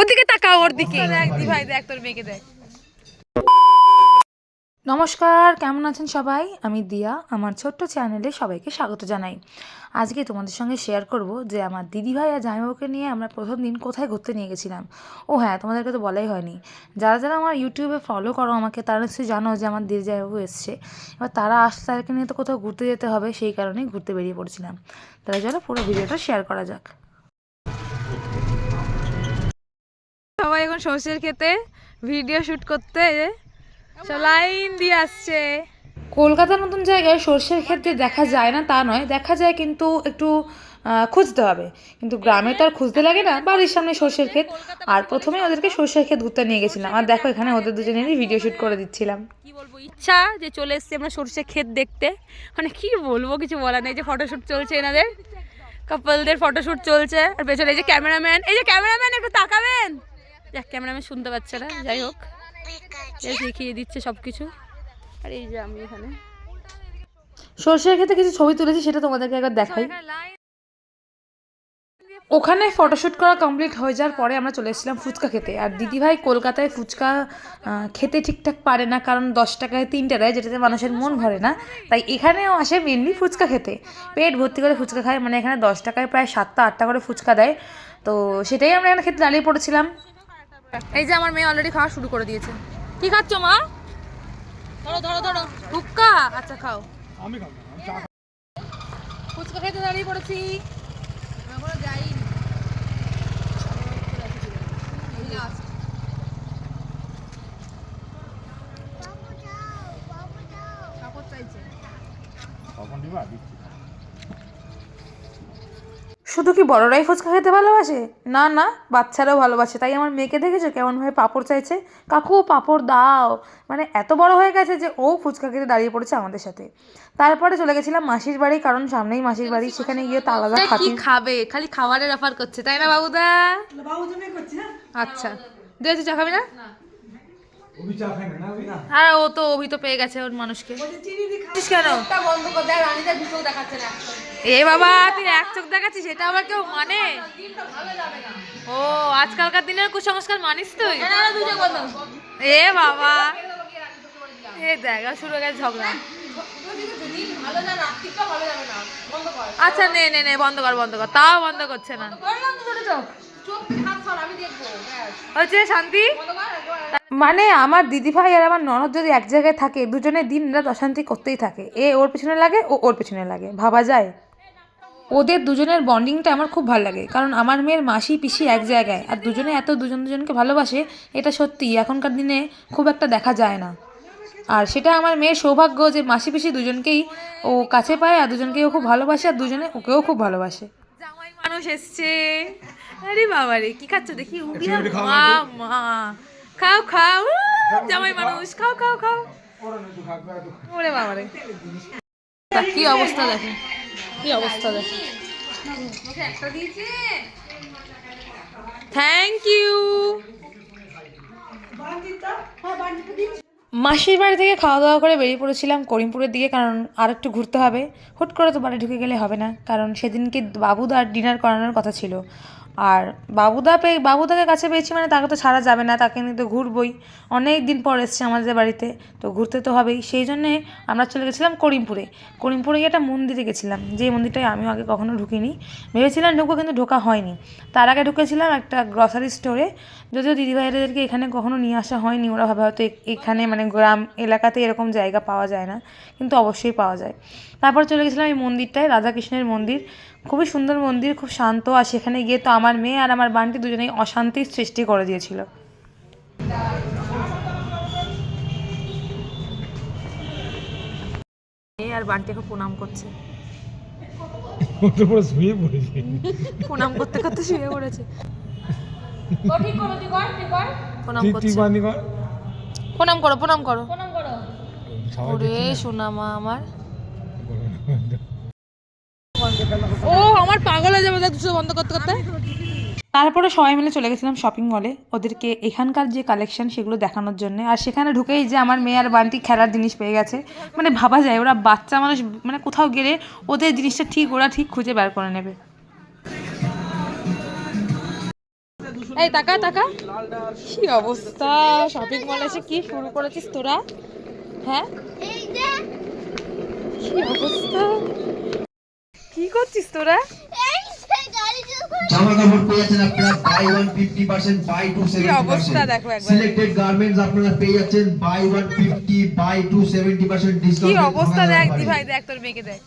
ওদিকে তাকাও, ওর দিকে দেখ দিভাই, দেখ তোর মেয়েকে দেখ। নমস্কার, কেমন আছেন সবাই? আমি দিয়া, আমার ছোট্ট চ্যানেলে সবাইকে স্বাগত জানাই। আজকে তোমাদের সঙ্গে শেয়ার করব যে আমার দিদিভাই আর জামাইবাবুকে নিয়ে আমরা প্রথম দিন কোথায় ঘুরতে নিয়ে গেছিলাম। ও হ্যাঁ, তোমাদেরকে তো বলাই হয়নি। যারা যারা আমার ইউটিউবে ফলো করো আমাকে, তারা নিশ্চয়ই জানো যে আমার দিদি জামাইবাবু এসছে। এবার তারা আসছে, তাদেরকে নিয়ে তো কোথাও ঘুরতে যেতে হবে, সেই কারণেই ঘুরতে বেরিয়ে পড়েছিলাম। তাহলে চলো পুরো ভিডিওটা শেয়ার করা যাক। সবাই এখন সর্ষের খেতে ভিডিও শুট করতে লাইন দিয়ে আসছে। কলকাতার মতন জায়গায় সর্ষের ক্ষেত যে দেখা যায় না তা নয়, দেখা যায়, কিন্তু একটু খুঁজতে হবে। কিন্তু গ্রামে তো আর খুঁজতে লাগে না, বাড়ির সামনে সর্ষের ক্ষেত। আর প্রথমে ওদেরকে সর্ষের ক্ষেত ঘুরতে নিয়ে গেছিলাম, আর দেখো এখানে ওদের দুজনেরই ভিডিও শুট করে দিচ্ছিলাম। কি বলবো, ইচ্ছা যে চলে এসেছি আমরা সর্ষে ক্ষেত দেখতে। মানে কি বলবো, কিছু বলার নেই। যে ফটোশুট চলছে, এনাদের কাপলদের ফটোশুট চলছে। আর পেছনে এই যে ক্যামেরাম্যান, একটু তাকাবেন। যাক, ক্যামেরাম্যান শুনতে পাচ্ছে না, যাই হোক দেখিয়ে দিচ্ছে সব কিছু। আর এই যে আমি এখানে সর্ষের ক্ষেতে কিছু ছবি তুলেছি, সেটা তোমাদেরকে একবার দেখাই। ওখানে ফটোশ্যুট করা কমপ্লিট হয়ে যাওয়ার পরে আমরা চলে এসেছিলাম ফুচকা খেতে। আর দিদিভাই কলকাতায় ফুচকা খেতে ঠিকঠাক পারে না, কারণ 10 টাকায় 3টে দেয়, যেটাতে মানুষের মন ভরে না। তাই এখানেও আসে মেনলি ফুচকা খেতে, পেট ভর্তি করে ফুচকা খায়। মানে এখানে 10 টাকায় প্রায় 7টা 8টা করে ফুচকা দেয়। তো সেটাই আমরা এখানে খেতে দাঁড়িয়ে পড়েছিলাম। এই যে আমার মেয়ে অলরেডি খাওয়া শুরু করে দিয়েছে। কি খাচ্ছ মা? ধরো ধরো ধরো, হুক্কা। আচ্ছা খাও। আমি খাবো, ফুচকা খেতে দাঁড়িয়ে পড়েছি। এখনো যাইনি। শুধু কি বড়রাই ফুচকা খেতে ভালোবাসে? না না, বাচ্চারাও ভালোবাসে। তাই আমার মেয়েকে দেখেছো কেমনভাবে পাঁপড় চাইছে, কাকু পাঁপড় দাও। মানে এত বড় হয়ে গেছে যে ও ফুচকা খেতে দাঁড়িয়ে পড়েছে আমাদের সাথে। তারপরে চলে গেছিলাম মাসির বাড়ি, কারণ সামনেই মাসির বাড়ি। সেখানে গিয়ে তো আলাদা কি খাবে, খালি খাবারের অফার করছে, তাই না বাবুদা? আচ্ছা দিয়েছি, চা খাবি না? আর ও তো অভি তো পেয়ে গেছে ওর মানুষকে। কেন এ বাবা, তুই এক চোখ দেখাচ্ছিস, এটা আবার কেউ মানে? ও আজকালকার দিনের কুসংস্কার মানিস তুই? এ বাবা, এ দেখা শুরু হয়ে গেছে ঝগড়া। আচ্ছা নে নে নে, বন্ধ কর বন্ধ কর, তাও বন্ধ করছে না। হচ্ছে শান্তি। মানে আমার দিদিভাই আর আমার ননদ যদি এক জায়গায় থাকে, দুজনে দিন রাত অশান্তি করতেই থাকে। এ ওর পেছনে লাগে, ও ওর পেছনে লাগে, ভাবা যায়? ওদের দুজনের বন্ডিংটা আমার খুব ভালো লাগে, কারণ আমার মেয়ের মাসি পিসি এক জায়গায়, আর দুজনে এত দুজন দুজনকে ভালোবাসে। এটা সত্যি এখনকার দিনে খুব একটা দেখা যায় না। আর সেটা আমার মেয়ের সৌভাগ্য যে মাসি পিসি দুজনকেই ও কাছে পায়, আর দুজনকেই ও খুব ভালোবাসে, আর দুজনে ওকেও খুব ভালোবাসে। জামাই মানুষ এসছে। আরে বাবা রে, কি খাচ্ছ দেখি? মা মা, খাও খাও, জামাই মানুষ, খাও খাও খাও। ওরে বাবা রে, কি অবস্থা দেখো, কি অবস্থা দেখো। Thank you. মাসির বাড়ি থেকে খাওয়া দাওয়া করে বেরিয়ে পড়েছিলাম করিমপুরের দিকে, কারণ আর একটু ঘুরতে হবে। হুট করে তো বাড়ি ঢুকে গেলে হবে না, কারণ সেদিনকে বাবুদার ডিনার করানোর কথা ছিল। আর বাবুদাকে কাছে পেয়েছি মানে তাকে তো ছাড়া যাবে না, তাকে নিয়ে তো ঘুরবই। অনেক দিন পর এসছে আমাদের বাড়িতে, তো ঘুরতে তো হবেই। সেই জন্যে আমরা চলে গেছিলাম করিমপুরে। করিমপুরে গিয়ে একটা মন্দিরে গেছিলাম, যে মন্দিরটায় আমিও আগে কখনো ঢুকিনি। ভেবেছিলাম ঢুকবো, কিন্তু ঢোকা হয়নি। তার আগে ঢুকেছিলাম একটা গ্রসারি স্টোরে। যদিও দিদিভাইদেরকে এখানে কখনো নিয়ে আসা হয়নি, ওরা ভাবে হয়তো এখানে মানে গ্রাম এলাকাতে এরকম জায়গা পাওয়া যায় না, কিন্তু অবশ্যই পাওয়া যায়। তারপর চলে গেছিলাম এই মন্দিরটায়, রাধাকৃষ্ণের মন্দির। খুবই সুন্দর মন্দির, খুব শান্ত। আর সেখানে গিয়ে তো আমার মেয়ে আর আমার বান্টি দুজনেই অশান্তির সৃষ্টি করে দিয়েছিল। মেয়ে আর বান্টি এখন প্রণাম করছে। প্রণাম করতে করতে শুয়ে পড়েছে। প্রণাম করছে। প্রণাম করো প্রণাম করো। ওরে সোনা মা আমার। ও আমার পাগল হয়ে যাবে দুটো বন্ধ করতে করতে। তারপরে সবাই মিলে চলে গেছিলাম শপিং মলে, ওদেরকে এখানকার যে কালেকশন সেগুলো দেখানোর জন্য। আর সেখানে ঢুকেই যে আমার মেয়ে আর বান্টি খেলার জিনিস পেয়ে গেছে। মানে ভাবা যায় ওরা বাচ্চা মানুষ, মানে কোথাও গেলে ওদের জিনিসটা ঠিক ওরা ঠিক খুঁজে বের করে নেবে। এই টাকা টাকা, কি অবস্থা! শপিং মলে এসে কি শুরু করেছিস তোরা? হ্যাঁ, কি অবস্থা, কি করছিস তোরা? জামা কাপড় পেয়ে যাচ্ছেন আপনারা বাই 1 50% বাই 2 কি অবস্থা 70%। দেখো একবার, সিলেক্টেড গার্মেন্টস আপনারা পেয়ে যাচ্ছেন বাই 1 50 বাই 2 70% কি ডিসকাউন্ট। অবস্থা দেখ দি ভাই, দেখ তোর মেয়েকে দেখ।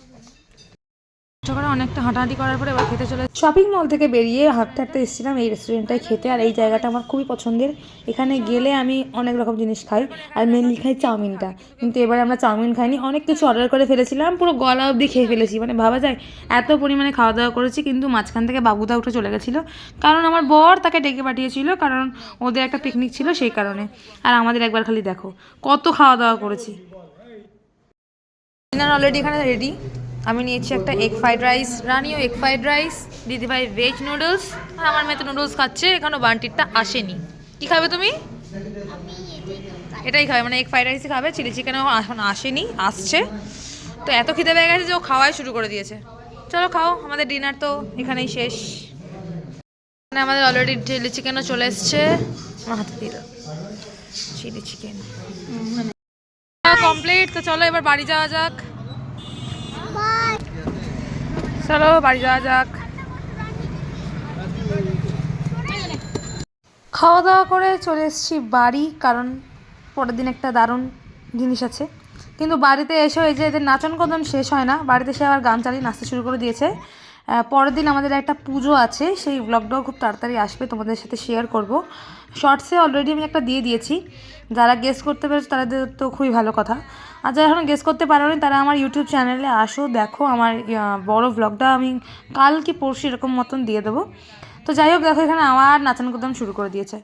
সকালে অনেকটা হাঁটাহাঁটি করার পরে এবার খেতে চলে শপিং মল থেকে বেরিয়ে হাঁটতে হাঁটতে এসেছিলাম এই রেস্টুরেন্টটায় খেতে। আর এই জায়গাটা আমার খুবই পছন্দের, এখানে গেলে আমি অনেক রকম জিনিস খাই, আর মেনলি খাই চাউমিনটা। কিন্তু এবারে আমরা চাউমিন খাইনি, অনেক কিছু অর্ডার করে ফেলেছিলাম, পুরো গলা অবধি খেয়ে ফেলেছি, মানে ভাবা যায় এত পরিমাণে খাওয়া দাওয়া করেছি। কিন্তু মাঝখান থেকে বাবুদা উঠে চলে গেছিলো, কারণ আমার বর তাকে ডেকে পাঠিয়েছিল, কারণ ওদের একটা পিকনিক ছিল সেই কারণে। আর আমাদের একবার খালি দেখো কত খাওয়া দাওয়া করেছি। ডিনার অলরেডি এখানে রেডি। আমি নিয়েছি একটা এগ ফ্রাইড রাইস, রানিও এগ ফ্রাইড রাইস, দিদিভাই ভেজ নুডলস, আর আমার মেয়ে তো নুডলস খাচ্ছে, এখনও বান্টিরটা আসেনি। কি খাবে তুমি? এটাই খাবে, মানে এগ ফ্রাইড রাইসই খাবে, চিলি চিকেনও এখন আসেনি, আসছে। তো এত খিদে পেয়ে গেছে যে ও খাওয়াই শুরু করে দিয়েছে। চলো খাও, আমাদের ডিনার তো এখানেই শেষ। মানে আমাদের অলরেডি চিলি চিকেনও চলে এসছে, আমার হাতে দিল চিলি চিকেন কমপ্লিট। তো চলো এবার বাড়ি যাওয়া যাক, চলো বাড়ি যাওয়া যাক। খাওয়া দাওয়া করে চলে এসেছি বাড়ি, কারণ পরের দিন একটা দারুণ জিনিস আছে। কিন্তু বাড়িতে এসেও এই যে এদের নাচন কদন শেষ হয় না, বাড়িতে এসে আবার গান চালিয়ে নাচতে শুরু করে দিয়েছে। পরের দিন আমাদের একটা পুজো আছে, সেই ব্লগটাও খুব তাড়াতাড়ি আসবে, তোমাদের সাথে শেয়ার করব। শর্টসে অলরেডি আমি একটা দিয়ে দিয়েছি, যারা গেস করতে পেরেছে তাদের তো খুবই ভালো কথা, আর যারা এখনও গেস করতে পারোনি তারা আমার ইউটিউব চ্যানেলে আসো, দেখো আমার বড় ব্লগটা আমি কাল কি পরশু এরকম মতন দিয়ে দেবো। তো যাই হোক, দেখো এখানে আমার নাচান কদম শুরু করে দিয়েছে।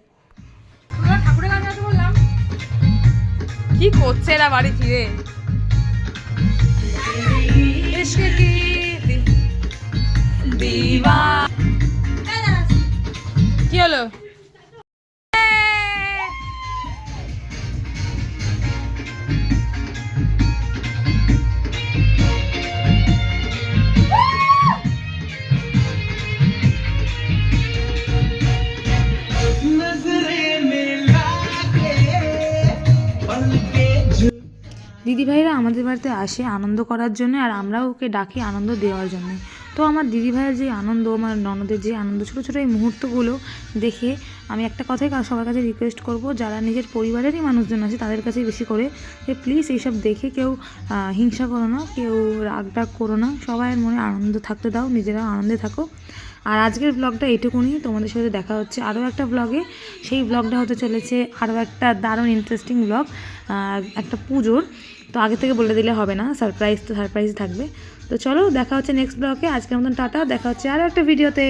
কি করছে এরা বাড়ি ফিরে? কি হলো? দিদিভাইরা আমাদের বাড়িতে আসে আনন্দ করার জন্য, আর আমরাও ওকে ডাকি আনন্দ দেওয়ার জন্য। তো আমার দিদিভাইয়ের যে আনন্দ, আমার ননদের যে আনন্দ, ছোটো ছোটো এই মুহূর্তগুলো দেখে আমি একটা কথাই সবার কাছে রিকোয়েস্ট করব, যারা নিজের পরিবারেরই মানুষজন আছে তাদের কাছে বেশি করে, যে প্লিজ এইসব দেখে কেউ হিংসা করো না, কেউ রাগ ডাগ করো না, সবাই মনে আনন্দ থাকতে দাও, নিজেরাও আনন্দে থাকো। আর আজকের ব্লগটা এটুকুনি, তোমাদের সাথে দেখা হচ্ছে আরও একটা ব্লগে। সেই ব্লগটা হতে চলেছে আরও একটা দারুণ ইন্টারেস্টিং ব্লগ, একটা পুজোর। তো আগে থেকে বলে দিলে হবে না, সারপ্রাইজ তো সারপ্রাইজ থাকবে। তো চলো দেখা হচ্ছে নেক্সট ব্লগে। আজকের মতন টাটা, দেখা হচ্ছে আরও একটা ভিডিওতে।